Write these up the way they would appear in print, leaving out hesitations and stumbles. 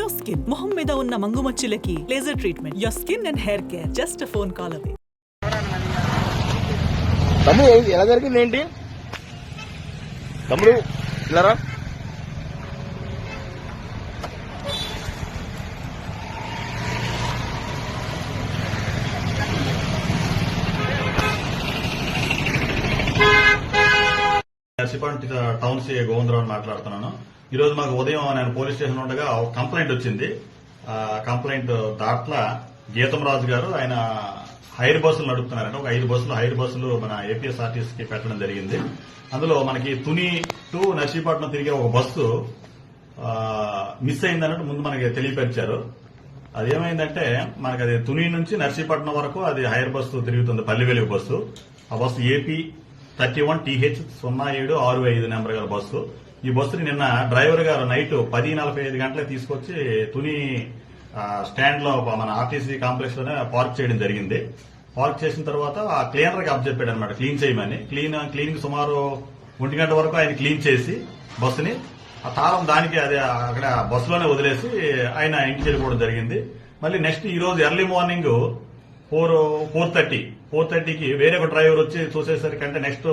Glow skin, మొహం మీద ఉన్న మంగుమచ్చులకి laser treatment. Your skin and hair care just a phone call away. తమ్ముడు ఎలా జరిగింది ఏంటి తమ్ముడు ఇలారా? నర్సీపట్నం టౌన్ సిఐ గోవిందరావు మాట్లాడుతున్నాను. ఈ రోజు మాకు ఉదయం నేను పోలీస్ స్టేషన్ ఉండగా ఒక కంప్లైంట్ వచ్చింది. కంప్లైంట్ దాంట్లో గీతం రాజు గారు ఆయన హైర్ బస్సులు నడుపుతున్నారంటే ఒక 5 హైర్ బస్సులు మన ఏపీఎస్ఆర్టీసీకి పెట్టడం జరిగింది. అందులో మనకి తుని టు నర్సీపట్నం తిరిగే ఒక బస్సు మిస్ అయిందన్నట్టు ముందు మనకి తెలియపరిచారు. అదేమైందంటే మనకి అది తుని నుంచి నర్సీపట్నం వరకు అది హైర్ బస్సు తిరుగుతుంది, పల్లి వెలుగు బస్సు. ఆ బస్సు ఏపీ 31TH0765 నెంబర్ గల బస్సు. ఈ బస్సుని నిన్న డ్రైవర్ గారు నైట్ 10:45 గంటలకు తీసుకొచ్చి తుని స్టాండ్ లో మన ఆర్టీసీ కాంప్లెక్స్ లోనే పార్క్ చేయడం జరిగింది. పార్క్ చేసిన తర్వాత ఆ క్లీనర్ కి అప్పచెప్పాడు అనమాట క్లీన్ చేయమని. క్లీనింగ్ సుమారు 1 గంట వరకు ఆయన క్లీన్ చేసి బస్సుని ఆ తాళం దానికి అదే అక్కడ బస్సులోనే వదిలేసి ఆయన ఇంటికి వెళ్ళిపోవడం జరిగింది. మళ్ళీ నెక్స్ట్ ఈ రోజు ఎర్లీ మార్నింగ్ 4:30కి వేరే ఒక డ్రైవర్ వచ్చి చూసేసరికి అంటే నెక్స్ట్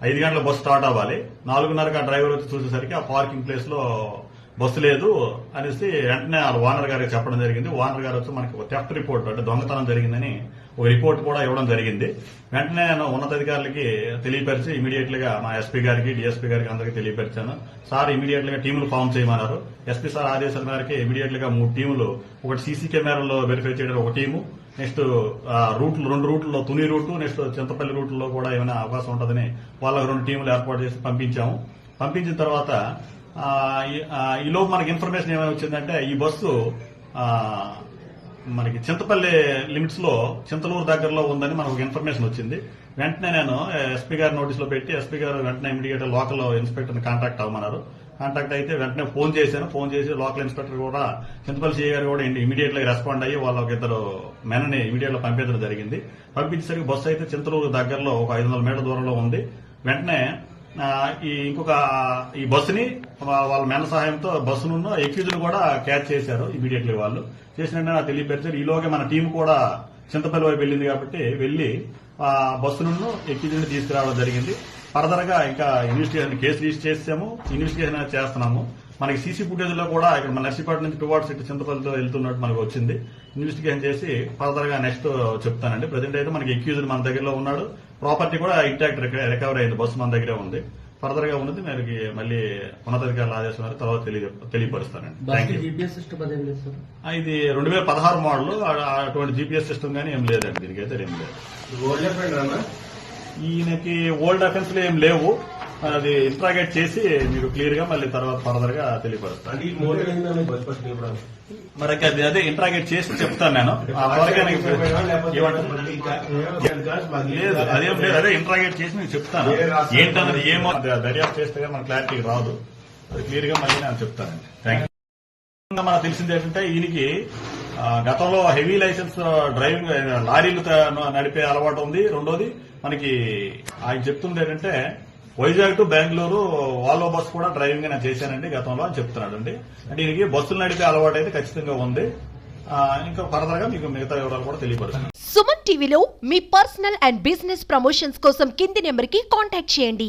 5 గంటల బస్సు స్టార్ట్ అవ్వాలి. 4:30కి ఆ డ్రైవర్ వచ్చి చూసేసరికి ఆ పార్కింగ్ ప్లేస్ లో బస్సు లేదు అనేసి వెంటనే వాళ్ళ ఓనర్ గారికి చెప్పడం జరిగింది. ఓనర్ గారు వచ్చి మనకి థెఫ్ట్ రిపోర్ట్ అంటే దొంగతనం జరిగిందని ఒక రిపోర్ట్ కూడా ఇవ్వడం జరిగింది. వెంటనే నేను ఉన్నతాధికారులకి తెలియపరిచి ఇమీడియట్ గా మా ఎస్పీ గారికి డిఎస్పీ గారికి అందరికీ తెలియపరిచాను. సార్ ఇమీడియట్ గా టీములు ఫామ్ చేయమన్నారు. ఎస్పీ సార్ ఆదేశాల మేరకు ఇమీడియట్ గా 3 టీములు, ఒకటి సీసీ కెమెరాలో వెరిఫై చేయడం ఒక టీము, నెక్స్ట్ రూట్లు 2 రూట్లలో తుని రూట్ నెక్స్ట్ చింతపల్లి రూట్లో కూడా ఏమైనా అవకాశం ఉంటుందని వాళ్ళకి 2 టీములు ఏర్పాటు చేసి పంపించాము. పంపించిన తర్వాత ఈలోపు మనకి ఇన్ఫర్మేషన్ ఏమైనా వచ్చిందంటే ఈ బస్సు మనకి చింతపల్లి లిమిట్స్ లో చింతలూరు దగ్గరలో ఉందని మనకు ఇన్ఫర్మేషన్ వచ్చింది. వెంటనే నేను ఎస్పీ గారి నోటీస్ లో పెట్టి ఎస్పీ గారు వెంటనే ఇమీడియట్ లోకల్ ఇన్స్పెక్టర్ ని కాంటాక్ట్ అవ్వమన్నారు. కాంటాక్ట్ అయితే వెంటనే ఫోన్ చేశాను. ఫోన్ చేసి లోకల్ ఇన్స్పెక్టర్ కూడా చింతపల్లి సిఐ గారు కూడా ఇమీడియట్ గా రెస్పాండ్ అయ్యి వాళ్ళ 2 మెనని ఇమీడియట్ గా పంపించడం జరిగింది. పంపించేసరికి బస్సు అయితే చింతలూరు దగ్గరలో ఒక 500 మీటర్ల దూరంలో ఉంది. వెంటనే ఈ బస్సుని వాళ్ళ మెన సహాయంతో బస్సును ఎక్యూజ్ను కూడా క్యాచ్ చేశారు ఇమీడియట్లీ. వాళ్ళు చేసినట్టు నాకు తెలియపరిచారు. ఈలోగా మన టీం కూడా చింతపల్లి వైపు వెళ్ళింది కాబట్టి వెళ్లి ఆ బస్సును ఎక్యూజ్ని తీసుకురావడం జరిగింది. ఫర్దర్ గా ఇంకా ఇన్వెస్టిగేషన్ కేసు రిజిస్టర్ చేసాము, ఇన్వెస్టిగేషన్ చేస్తున్నాము. మనకి సీసీ ఫుటేజ్ లో కూడా ఇక్కడ మన నర్సీపట్నం నుంచి టువార్డ్స్ ఇటు చింతపల్లితో వెళ్తున్నట్టు మనకు వచ్చింది. ఇన్వెస్టిగేషన్ చేసి ఫర్దర్ గా నెక్స్ట్ చెప్తానండి. ప్రజెంట్ అయితే మనకి ఎక్యూజ్డ్ మన దగ్గరలో ఉన్నాడు. ప్రాపర్టీ కూడా ఇంటాక్ట్ రికవర్ అయింది. బస్సు మన దగ్గరే ఉంది. ఫర్దర్ గా ఉన్నది మనకి మళ్ళీ ఉన్నతాధికారుల ఆదేశం మేరకు తర్వాత తెలియపరుస్తానండి. ఇది 2016 మోడల్. అటువంటి జీపీఎస్ సిస్టమ్ గానీ ఏం లేదండి, దీనికైతే ఏం లేదు. ఈయనకి ఓల్డ్ అఫెన్స్ లో ఏం లేవు. అది ఇంట్రాగేట్ చేసి మీకు క్లియర్ గా మళ్ళీ తర్వాత ఫర్దర్ గా తెలియపరుస్తాను. మరి అదే ఇంట్రాగేట్ చేసి చెప్తాను నేను. లేదు అదేం లేదు, అదే ఇంట్రాగేట్ చేసి నేను చెప్తాను. ఏంటన్నది ఏమో దర్యాప్తు చేస్తే మన క్లారిటీ రాదు. అది క్లియర్ గా మళ్ళీ నేను చెప్తానండి. Thank you. మనకు తెలిసింది ఏంటంటే ఈయనకి గతంలో హెవీ లైసెన్స్ డ్రైవింగ్ లారీలు నడిపే అలవాటు ఉంది. రెండోది మనకి ఆయన చెప్తుంది ఏంటంటే Vizag to Bengaluru Volvo bus కూడా డ్రైవింగ్ నేను చేశానండి గతంలో అని చెప్తున్నాడు అండి. అంటే ఈయనకి బస్సులు నడిపే అలవాటు అయితే ఖచ్చితంగా ఉంది. ఇంకా ఫర్దర్ గా మీకు మిగతా వివరాలు కూడా తెలియపరుస్తాను. సుమన్ టీవీలో మీ పర్సనల్ అండ్ బిజినెస్ ప్రమోషన్స్ కోసం కింది నెంబర్ కి కాంటాక్ట్ చేయండి.